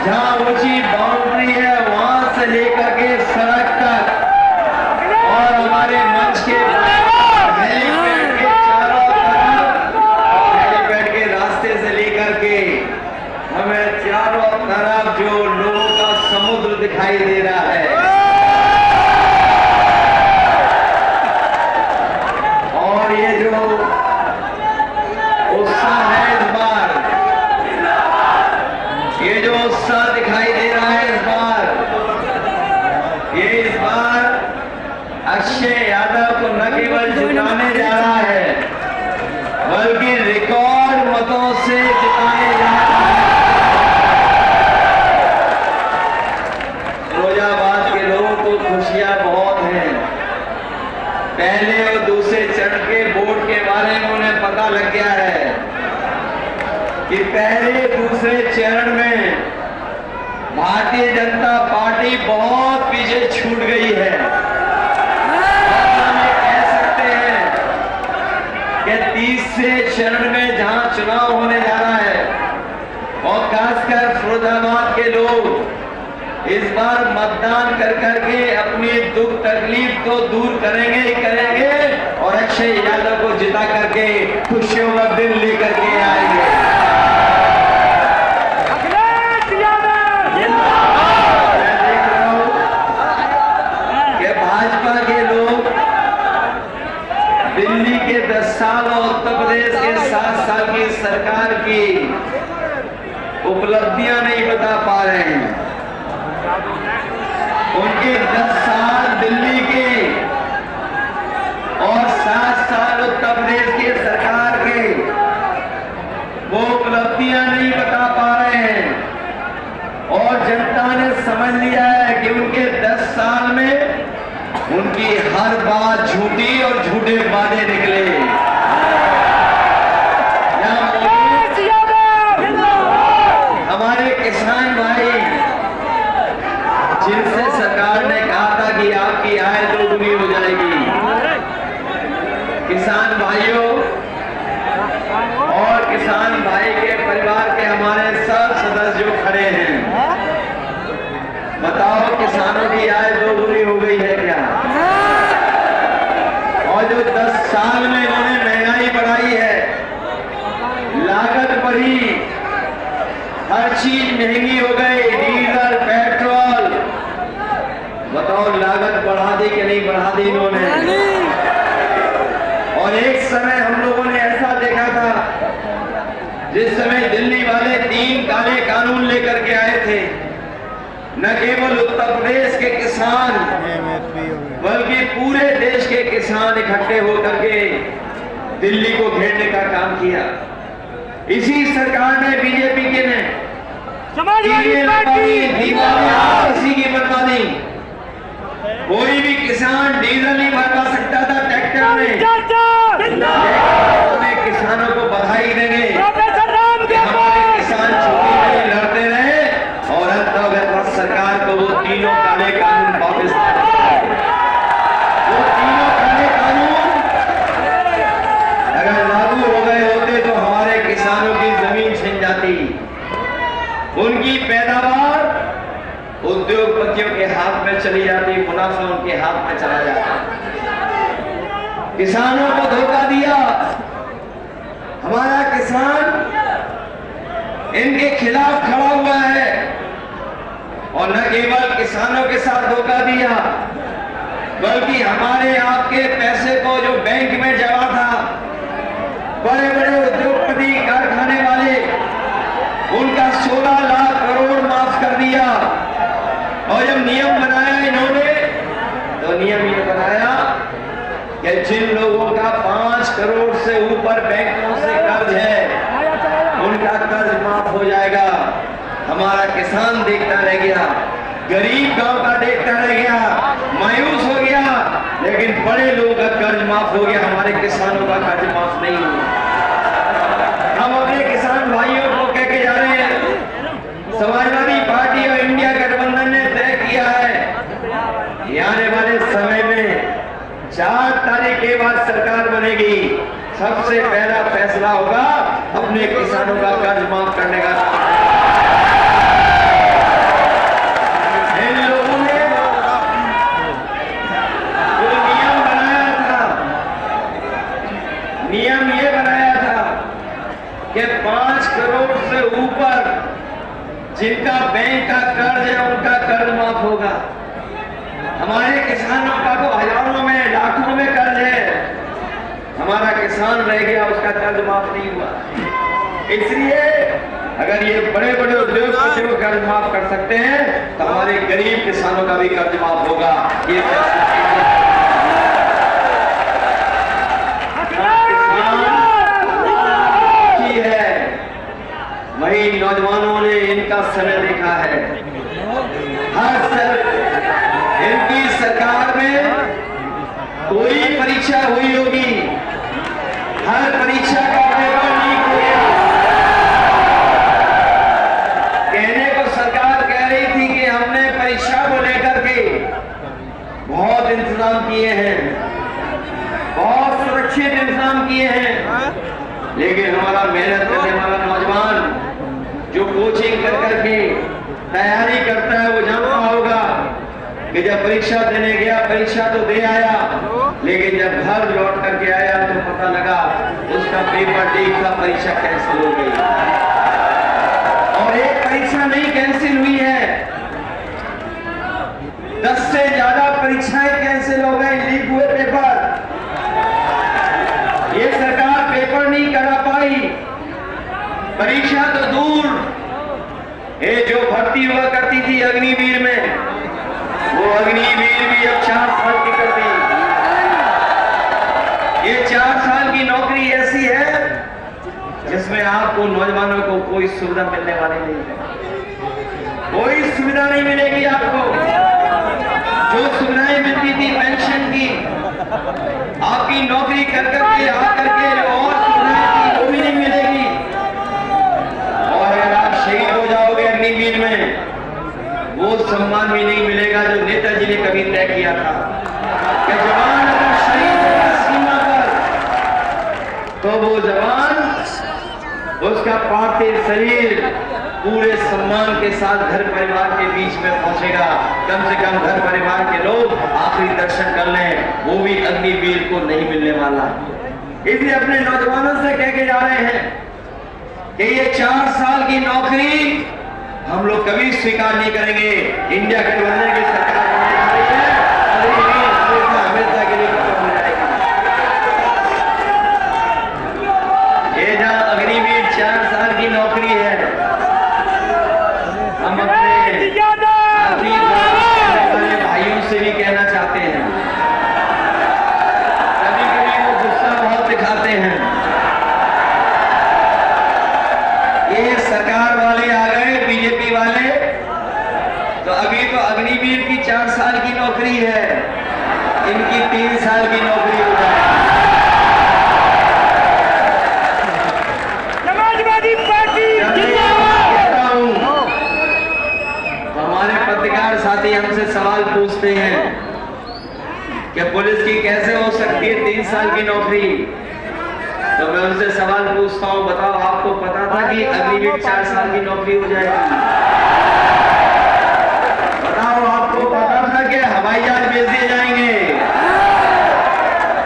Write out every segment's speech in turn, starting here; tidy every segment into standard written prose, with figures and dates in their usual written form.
जहाँ ऊंची बाउंड्री है वहां से लेकर के सड़क तक और हमारे मंच के हेलीपैड के चारों तरफ और हेलीपैड के रास्ते से लेकर के हमें चारों तरफ जो लोगों का समुद्र दिखाई दे रहा है और ये जो उत्साह है इस बार, ये जो उत्साह दिखाई दे रहा है इस बार अक्षय यादव को न केवल जिताने जा रहा है बल्कि रिकॉर्ड मतों से जिताने जा रहा है। फिरोजाबाद के लोगों को खुशियां बहुत हैं। पहले और दूसरे चरण के वोट के बारे में उन्हें पता लग गया है कि पहले दूसरे चरण में भारतीय जनता पार्टी बहुत पीछे छूट गई है। और हम ये कह सकते हैं कि तीसरे चरण में जहां चुनाव होने जा रहा है और खासकर फिरोजाबाद के लोग इस बार मतदान कर करके अपनी दुख तकलीफ को दूर करेंगे ही करेंगे और अक्षय यादव को जिता करके खुशियों का दिन लेकर के आएंगे। भाजपा के लोग दिल्ली के 10 साल और उत्तर प्रदेश के 7 साल की सरकार की उपलब्धियां नहीं बता पा रहे हैं। उनके 10 साल दिल्ली के और 7 साल उत्तर प्रदेश की सरकार के वो उपलब्धियां नहीं बता पा रहे हैं और जनता ने समझ लिया है कि उनके 10 साल में उनकी हर बात झूठी और झूठे वादे निकले। हमारे किसान भाई जिनसे सरकार ने कहा था कि आपकी आय दोगुनी हो जाएगी, किसान भाइयों और किसान भाई के परिवार के हमारे सब सदस्य जो खड़े हैं, बताओ किसानों की आय दोगुनी हो गई है क्या? और जो 10 साल में इन्होंने महंगाई बढ़ाई है, लागत बढ़ी, हर चीज महंगी हो गई, डीजल पेट्रोल, बताओ लागत बढ़ा दी कि नहीं बढ़ा दी इन्होंने? और एक समय हम लोगों ने ऐसा देखा था जिस समय दिल्ली वाले 3 काले कानून लेकर के आए थे, न केवल उत्तर प्रदेश के किसान बल्कि पूरे देश के किसान इकट्ठे होकर के दिल्ली को घेरने का काम किया। इसी सरकार ने बीजेपी के ने किसी की बर्बादी, कोई भी किसान डीजल नहीं भरवा सकता था ट्रैक्टर में। किसानों को बधाई देंगे कि हमारे किसान छुट्टी में लड़ते रहे और अंतर्गत सरकार को वो तीनों काले कानून वापस, वो तीनों काले कानून अगर लागू हो गए होते तो हमारे किसानों की जमीन छिन जाती, उनकी पैदावार उद्योगपतियों के हाथ में चली जाती, मुनाफा उनके हाथ में चला जाता। किसानों को धोखा दिया, हमारा किसान इनके खिलाफ खड़ा हुआ है और न केवल किसानों के साथ धोखा दिया बल्कि हमारे आपके पैसे को जो बैंक में जमा था, बड़े बड़े उद्योगपति कारखाने वाले, उनका 16 लाख करोड़ माफ कर दिया। और जब नियम बनाया इन्होंने तो नियम ये बनाया कि जिन लोगों का 5 करोड़ से ऊपर बैंकों से कर्ज है उनका कर्ज माफ हो जाएगा। हमारा किसान देखता रह गया, गरीब गांव का देखता रह गया, मायूस हो गया, लेकिन बड़े लोगों का कर्ज माफ हो गया, हमारे किसानों का कर्ज माफ नहीं हुआ। हम अपने किसान भाइयों को कह के जा रहे हैं, समाजवादी पार्टी और इंडिया गठबंधन ने तय किया है कि आने वाले समय में 4 तारीख के बाद सरकार बनेगी, सबसे पहला फैसला होगा अपने किसानों का कर्ज माफ करने का। जिनका बैंक का कर्ज है उनका कर्ज माफ होगा। हमारे किसानों का तो हजारों में लाखों में कर्ज है, हमारा किसान रह गया, उसका कर्ज माफ नहीं हुआ। इसलिए अगर ये बड़े बड़े उद्योगपतियों का कर्ज माफ कर सकते हैं तो हमारे गरीब किसानों का भी कर्ज माफ होगा। ये है, वही नौजवानों ने इनका समय देखा है। इनकी सरकार में कोई परीक्षा हुई होगी, हर परीक्षा का पेपर लीक हो गया। कहने को सरकार कह रही थी कि हमने परीक्षा को लेकर के बहुत इंतजाम किए हैं, बहुत सुरक्षित इंतजाम किए हैं, लेकिन हमारा मेहनत करने वाला नौजवान जो कोचिंग कर करके तैयारी करता है वो जानता होगा कि जब परीक्षा देने गया, परीक्षा तो दे आया, लेकिन जब घर लौट करके आया तो पता लगा उसका पेपर लीक था, परीक्षा कैंसिल हो गई। और एक परीक्षा नहीं कैंसिल हुई है, 10 से ज्यादा परीक्षाएं कैंसिल हो गई, लीक हुए पेपर। ये सरकार पेपर नहीं करा पाई, परीक्षा तो दूर, ये जो भर्ती हुआ करती थी अग्निवीर में, वो अग्निवीर भी अब 4 साल की कर दी। ये 4 साल की नौकरी ऐसी है जिसमें आपको नौजवानों को कोई सुविधा मिलने वाली नहीं है, कोई सुविधा नहीं मिलेगी आपको। जो सुविधाएं मिलती थी पेंशन की, आपकी नौकरी कर करके आकर के और सुविधाएं थी वो भी नहीं मिलेगी। और अगर आप शहीद हो जाओगे अग्निवीर में, वो सम्मान भी नहीं मिलेगा जो नेताजी ने कभी तय किया था कि जवान अगर शहीद होगा सीमा पर तो वो जवान, उसका पार्थिव शरीर पूरे सम्मान के साथ घर परिवार के बीच में पहुंचेगा। कम से कम घर परिवार के लोग आखिरी दर्शन कर लें, वो भी अग्निवीर को नहीं मिलने वाला। इसलिए अपने नौजवानों से कह के जा रहे हैं कि ये 4 साल की नौकरी हम लोग कभी स्वीकार नहीं करेंगे। इंडिया गठबंधन की सरकार होने जा रही है, हमेशा के लिए खत्म हो जाएगी। ये जहां अग्निवीर 4 साल की नौकरी है, हम अपने भाइयों से भी कहना चाहते हैं, कभी कभी वो गुस्सा बहुत दिखाते हैं। ये सरकार वाले आ गए, बीजेपी वाले, तो अभी तो अग्निवीर की 4 साल की नौकरी है, इनकी 3 साल की नौकरी हो जाएगी। समाजवादी पार्टी हमारे पत्रकार साथी हमसे सवाल पूछते हैं कि पुलिस की कैसे हो सकती है 3 साल की नौकरी, तो मैं उनसे सवाल पूछता हूं, बताओ आपको पता था कि अग्निवीर 4 साल की नौकरी हो जाएगी? बताओ आपको पता था कि हवाई जहाज भेज दिए जाएंगे?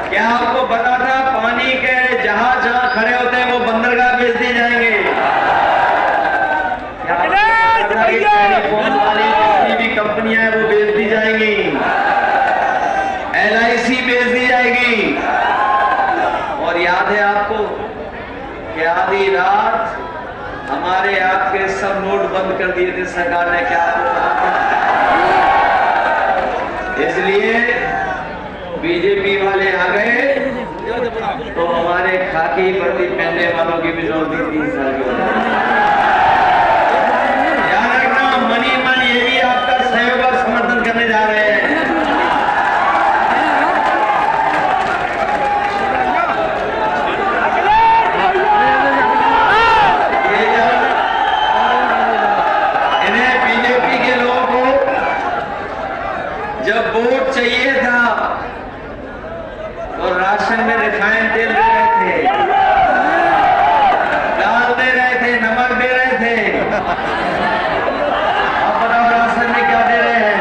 क्या आपको पता था पानी के जहाज जहां खड़े होते हैं वो बंदरगाह भेज दिए जाएंगे? टेलीफोन वाली जितनी भी कंपनियां हैं वो बेच दी जाएंगी, LIC बेच दी जाएगी। और याद है आपको कि आधी रात हमारे आपके सब नोट बंद कर दिए थे सरकार ने, क्या आपको पता था? इसलिए बीजेपी वाले आ गए तो हमारे खाकी वर्दी पहनने वालों की भी नौकरी 3 साल की हो जाएगी। मनी मन ये भी आपका सहयोग और समर्थन करने जा रहे हैं। इन्हें बीजेपी के लोगों को जब वोट चाहिए था तो राशन में रिफाइंड तेल दे रहे थे, दाल दे रहे थे, नमक दे रहे थे। राशन में क्या दे रहे हैं?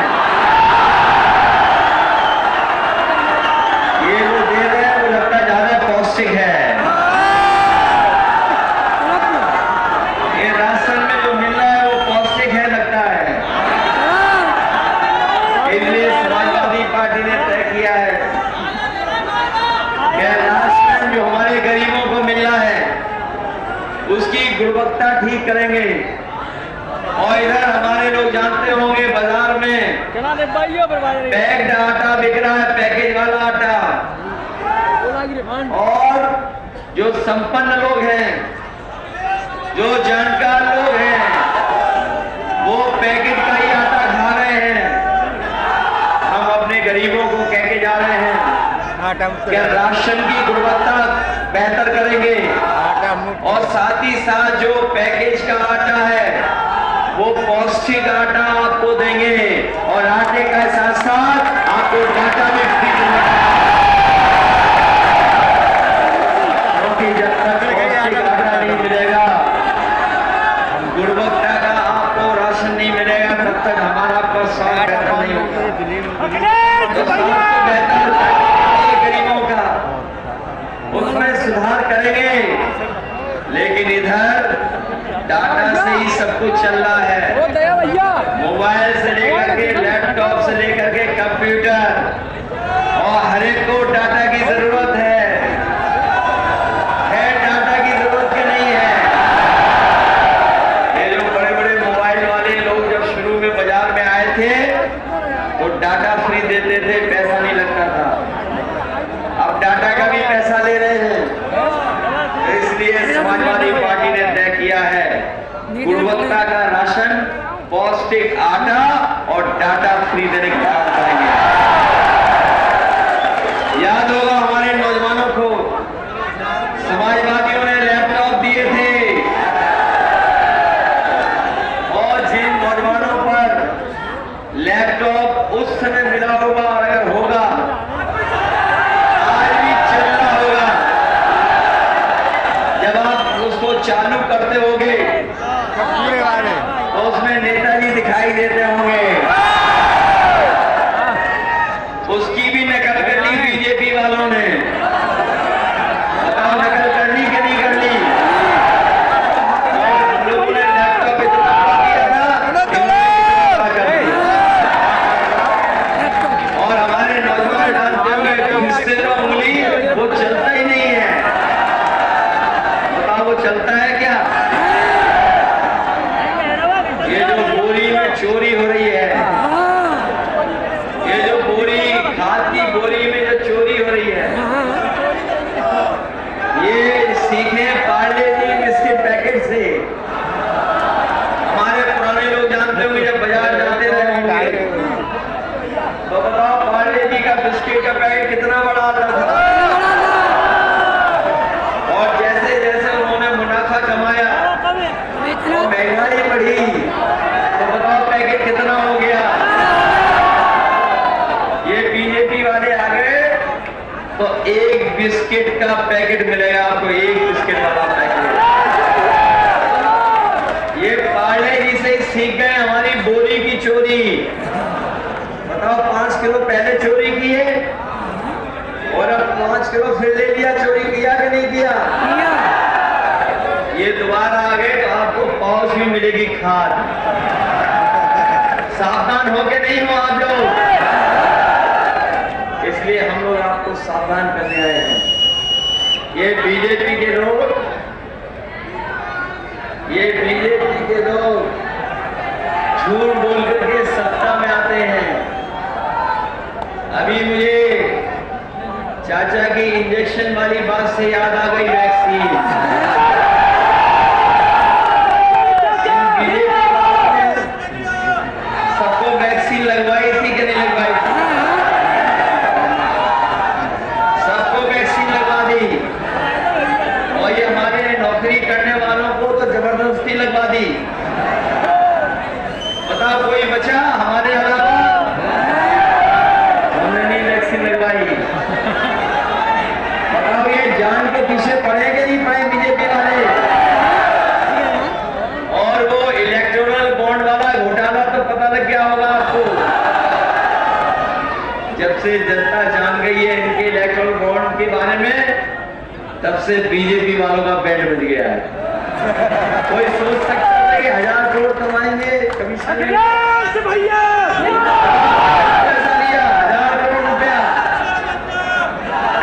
ये वो दे रहे हैं वो लगता है ज्यादा पौष्टिक है। ये राशन में जो मिल रहा है वो पौष्टिक है। बातचीत करेंगे। और इधर हमारे लोग जानते होंगे बाजार में पैक्ड आटा बिक रहा है, पैकेज वाला आटा। और जो संपन्न लोग हैं, जो जानकार लोग हैं, वो पैकेट का ही आटा खा रहे हैं। हम अपने गरीबों को कह के जा रहे हैं कि राशन की गुणवत्ता बेहतर करेंगे और साथ ही साथ जो पैकेज का आटा है वो पौष्टिक आटा आपको देंगे और आटे के साथ साथ आपको डाटा में फ्री मिलेगा। क्योंकि जब तक पौष्टिक आटा नहीं मिलेगा, गुणवत्ता का आपको राशन नहीं मिलेगा, तब तक हमारा आपका स्वास्थ्य बेहतर नहीं होगा। तो स्वास्थ्य बेहतर गरीबों का उसमें सुधार करेंगे। लेकिन इधर डाटा से ही सब कुछ चल रहा है। मोबाइल से लेकर के लैपटॉप से लेकर के कंप्यूटर और हर एक को डाटा की जरूरत है। डाटा की जरूरत की नहीं है। ये जो बड़े बड़े मोबाइल वाले लोग जब शुरू में बाजार में आए थे तो डाटा फ्री देते थे, पैसा नहीं लगता था। अब डाटा का भी पैसा ले रहे हैं। इसलिए समाजवादी पार्टी ने तय किया है गुणवत्ता का राशन, पौष्टिक आटा और डाटा फ्री देने का काम करेंगे। याद होगा हमारे नौजवानों को समाजवादियों ने लैपटॉप दिए थे और जिन नौजवानों पर लैपटॉप उस समय मिला होगा और अगर होगा आज भी चल रहा होगा, जब आप उसको चालू करते होगे तो उसमें नेताजी दिखाई देते होंगे। उसकी भी नकल कर ली बीजेपी वालों ने। बताओ नकल करनी कि नहीं करनी? और हम लोगों ने लैपटॉप इतना किया था और हमारे नौजवान जानते होंगे जो हिस्से का उंगली वो चलता ही नहीं है। बताओ वो चलता है क्या? ये जो बोरी में चोरी हो रही है, ये जो बोरी खाद की बोरी में जो चोरी हो रही है, ये सीखे पार्ले जी बिस्किट पैकेट से। हमारे पुराने लोग जानते होंगे जब बाजार जाते रहे होंगे तो बताओ पार्ले जी का बिस्किट का पैकेट कितना बड़ा आता था। और जैसे जैसे उन्होंने मुनाफा कमाया और महंगाई बढ़ी तो बताओ पैकेट कितना हो गया। ये बीजेपी वाले आ गए तो एक बिस्किट का पैकेट मिलेगा आपको, एक बिस्किट वाला पैकेट। ये पार्ले जी से सीख गए हमारी बोरी की चोरी। बताओ 5 किलो पहले चोरी की है और अब 5 किलो फिर ले लिया। चोरी किया कि नहीं किया? ये दोबारा आ गए तो आपको पाउच भी मिलेगी खाद। सावधान हो के नहीं हो आप लोग, इसलिए हम लोग आपको सावधान करने आए हैं। ये बीजेपी के लोग झूठ बोल करके सत्ता में आते हैं। अभी मुझे चाचा की इंजेक्शन वाली बात से याद आ गई वैक्सीन। सबको वैक्सीन लगवाई थी कि नहीं लगवाई थी? सबको वैक्सीन लगवा दी और ये हमारे नौकरी करने वालों को तो जबरदस्ती लगवा दी। बताओ कोई बचा हमारे अलावा? हमने नहीं वैक्सीन लगवाई। बताओ ये जान के पीछे पड़े कि नहीं पड़े बीजेपी वाले? और वो इलेक्टोरल बॉन्ड वाला घोटाला तो पता लग गया होगा आपको। जब से जनता जान गई है इनके इलेक्टोरल बॉन्ड के बारे में, तब से बीजेपी वालों का बैंड बज गया है। कोई सोच सकता है कि 1000 करोड़ कमाएंगे कमीशन भैया, पैसा लिया 1000 करोड़ रुपया,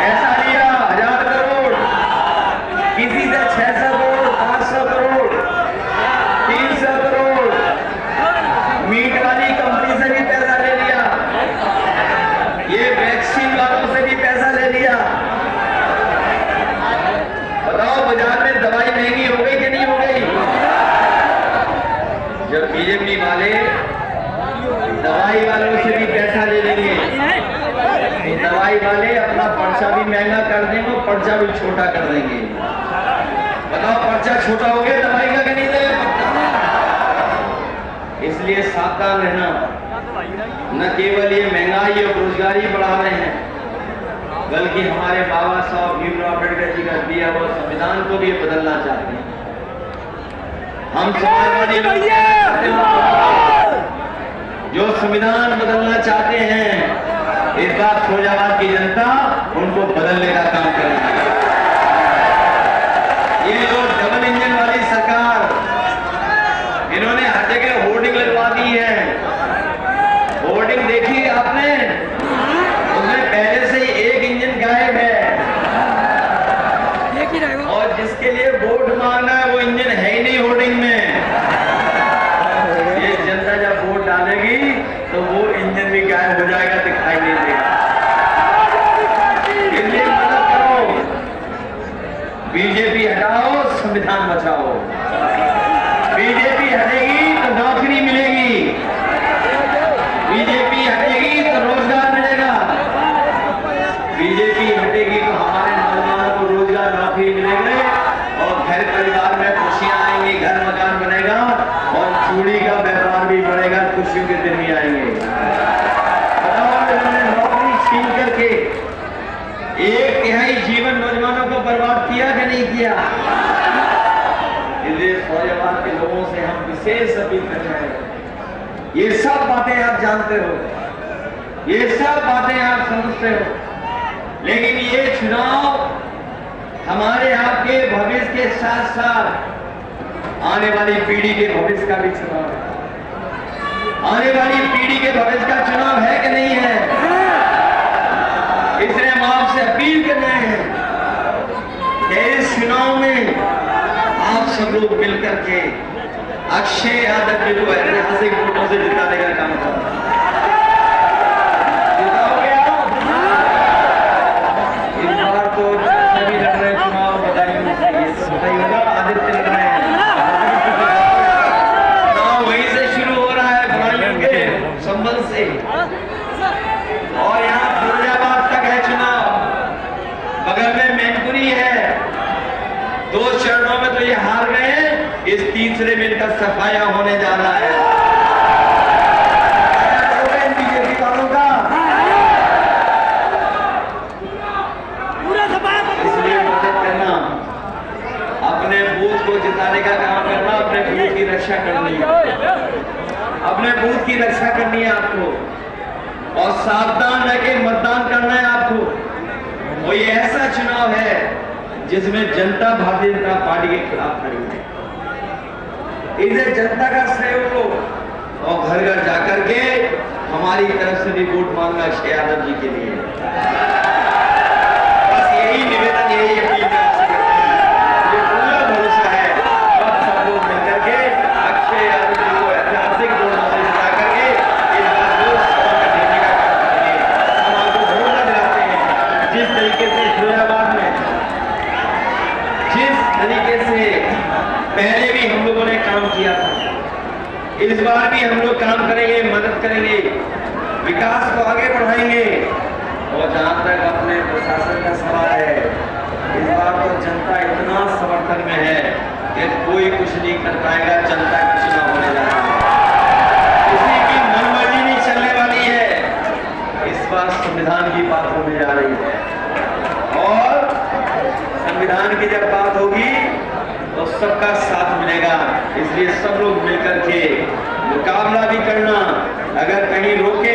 ऐसा लिया 1000 करोड़, किसी से 600 करोड़ 500 करोड़। दवाई वालों से भी पैसा ले लेंगे, दवाई वाले अपना पर्चा भी महंगा कर देंगे और पर्चा भी छोटा कर देंगे। बताओ पर्चा छोटा हो गया, दवाई का नहीं देगा। इसलिए सावधान रहना। न केवल ये महंगाई और रोजगारी बढ़ा रहे हैं, बल्कि हमारे बाबा साहब भीमराव अम्बेडकर जी का दिया हुआ संविधान को भी बदलना चाहते हैं। हम समाजवादी लोग जो संविधान बदलना चाहते हैं, इस बार फिरोजाबाद की जनता उनको बदलने का काम करेगी। ये जो डबल इंजन वाली सरकार, इन्होंने हर जगह होर्डिंग लगवा दी है। होर्डिंग देखी आपने? उसमें पहले से ही एक इंजन गायब है, और जिसके लिए वोट मांगना है वो इंजन है ही नहीं होर्डिंग में। ये जनता जब वोट डालेगी तो वो इंजन भी गायब हो जाएगा, दिखाई नहीं देगा। इसलिए मदद करो, बीजेपी हटाओ, संविधान बचाओ। बीजेपी हटेगी तो नौकरी मिलेगी, बीजेपी हटेगी तो रोजगार मिलेगा, बीजेपी हटेगी तो हमारे नौजवानों को रोजगार नौकरी मिलेंगे और घर परिवार में खुशियां आएंगी, घर मकान बनेगा और चूड़ी का व्यापार भी बढ़ेगा, खुशियों के दिन भी आएंगे। उन्होंने नौकरी छीन करके 1/3 जीवन नौजवानों को बर्बाद किया कि नहीं किया? इसलिए फिरोजाबाद के लोगों से हम विशेष अपील कर रहे हैं, ये सब बातें आप जानते हो, ये सब बातें आप समझते हो, लेकिन ये चुनाव हमारे आपके भविष्य के साथ साथ आने वाली पीढ़ी के भविष्य का भी चुनाव है। आने वाली पीढ़ी के भविष्य का चुनाव है कि नहीं है? इसलिए हम आपसे अपील कर रहे हैं कि इस चुनाव में आप सब लोग मिलकर के अक्षय यादव जी को ऐतिहासिक वोटों से जिताने का काम करो। जिताओगे आप? इस बार तो सभी लड़ रहे चुनाव, बधाई होगा। आदित्य लड़ रहे हैं, चुनाव वहीं से शुरू हो रहा है, बधाइयों के संबंध से, और यहाँ फिरोजाबाद तक है चुनाव। बगल में मैनपुरी है, 2 चरणों में तो ये हार गए, इस तीसरे में इनका सफाया होने जा रहा है। बीजेपी वालों का इसलिए मदद करना, अपने बूथ को जिताने का काम करना, अपने बूथ की रक्षा करनी है, अपने बूथ की रक्षा करनी है आपको, और सावधान रह के मतदान करना है आपको। वो ये ऐसा चुनाव है जिसमें जनता भारतीय जनता पार्टी के खिलाफ खड़ी है। इसे जनता का सहयोग हो और घर घर जाकर के हमारी तरफ से भी वोट मांगना अक्षय यादव जी के लिए। बस यही निवेदन, यही अपील मुझे पूरा भरोसा है आप सब लोग मिलकर के अक्षय यादव जी को ऐतिहासिक वोट से जिता करके इस बार लोकसभा में देने का काम करेंगे। हम आपको भरोसा दिलाते हैं, जिस तरीके से फिरोजाबाद में, जिस तरीके से पहले भी हम लोगों ने काम किया था, इस बार भी हम लोग काम करेंगे, मदद करेंगे, विकास को आगे बढ़ाएंगे। और जहां तक अपने प्रशासन का सवाल है, इस बार तो जनता इतना समर्थन में है कि कोई कुछ नहीं कर पाएगा, जनता कुछ ना होने जा रहा है, किसी की मनमर्जी नहीं चलने वाली है। इस बार संविधान की बात होने जा रही है, और संविधान की जब बात होगी तो सबका साथ मिलेगा। इसलिए सब लोग मिलकर के मुकाबला भी करना, अगर कहीं रोके